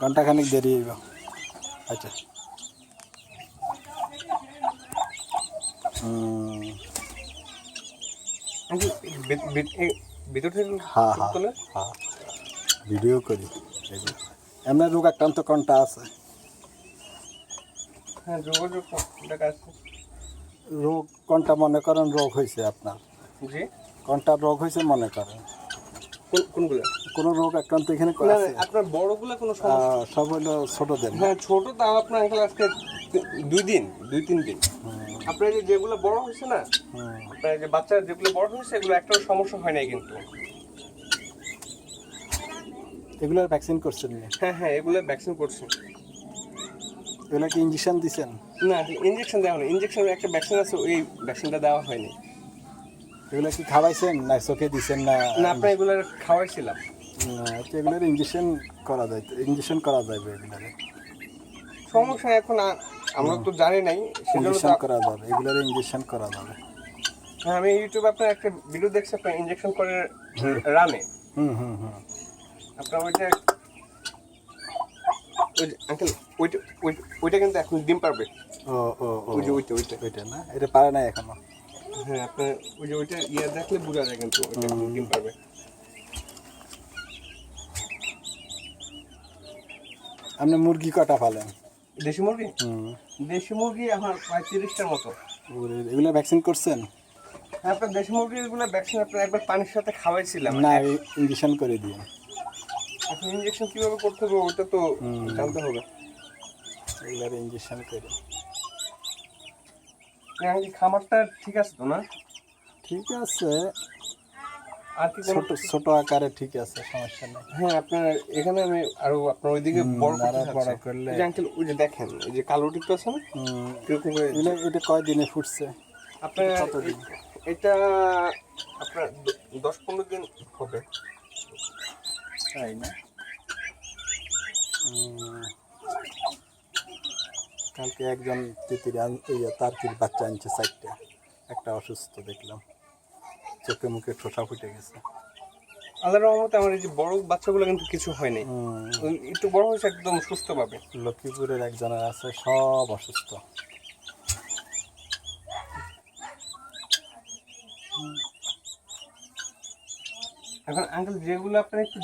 ঘন্টাখানিক দেরি হইব। আচ্ছা ভিতর থেকে হ্যাঁ হ্যাঁ হ্যাঁ ভিডিও করি। এমনি রোগ আক্রান্ত কোনটা আছে? হ্যাঁ যোগাযোগ আছে। রোগ কোনটা মনে করেন রোগ হয়েছে আপনার? জি কোনটা রোগ হয়েছে মনে করেন? কোনগুলো? কোনো রোগ আক্রান্ত এখানে না আছে? আপনার বড়গুলো কোনো সমস্যা? সব হলো ছোটদের। হ্যাঁ ছোট তাও আপনার আঙ্কেল আজকে 2-3 দিন। আপনার যেগুলো বড় হয়েছে না, আপনার যে বাচ্চা যেগুলো বড় হয়েছে এগুলো একটাও সমস্যা হয় নাই কিন্তু। এগুলোর ভ্যাকসিন করছেন না? হ্যাঁ হ্যাঁ এগুলো ভ্যাকসিন করছে। এগুলো কি ইঞ্জেকশন দিচ্ছেন? না ইঞ্জেকশন দেওয়া হয়নি, ইঞ্জেকশনের একটা ভ্যাকসিন আছে ওই ভ্যাকসিনটা দেওয়া হয়নি। এগুলো কি খাওয়াইছেন না চোখে দিচ্ছেন না? না আপনার এগুলো খাওয়াইছিলাম। এগুলোর ইঞ্জেকশন করা যায়, ইঞ্জেকশন করা যাবে এগুলোর। সমস্যা এখন আমরা তো জানি নাই, ইঞ্জেকশন করা যাবে, এগুলোর ইঞ্জেকশন করা যাবে। হ্যাঁ আমি ইউটিউবে আপনার একটা ভিডিও দেখছি আপনার ইঞ্জেকশন করে রানে। আপনার ওইটা আঙ্কেল ওইটা কিন্তু এখন ডিম পারবে। ওইটা না, এটা পারে না এখনো। হ্যাঁ আপনার ওইটা দেখলে বোঝা যায় কিন্তু ওইটা ডিম পারবে। আপনি মুরগি কটা পালেন? দেশি মুরগি? দেশি মুরগি আমার প্রায় 30টার মতো। এগুলো ভ্যাকসিন করছেন? হ্যাঁ আপনার দেশি মুরগিগুলো ভ্যাকসিন আপনার একবার পানির সাথে খাওয়াইছিলাম। না ইঞ্জেকশন করে দিয়ে। এখন ইঞ্জেকশন কিভাবে করতে হবে ওটা তো জানতে হবে। এগুলোর ইঞ্জেকশন করে। খামারটা ঠিক আছে তো না? ঠিক আছে, আর কি ছোট আকারে ঠিক আছে, সমস্যা নেই। হ্যাঁ আপনার এখানে আমি আরো আপনার ওইদিকে বড় করলে আঙ্কেল ওই যে দেখেন এই যে কালো টিপটা আছে না, কিরকম করে এটা কয় দিনে ফুটছে? আপনার কতদিন? এটা আপনার 10-15 দিন হবে। তাই না? কালকে একজন তার্কির বাচ্চা আনছে 4টা, একটা অসুস্থ দেখলাম, চোখে মুখে ঠোঁটা ফুটে গেছে। আল্লাহর রহমতে আমার এই যে বড় বাচ্চাগুলো কিন্তু কিছু হয়নি, একটু বড় হয়েছে একদম সুস্থ পাবে। লক্ষ্মীপুরের একজনের আছে সব অসুস্থ। এখন আঙ্কেল যেগুলো আপনার একটু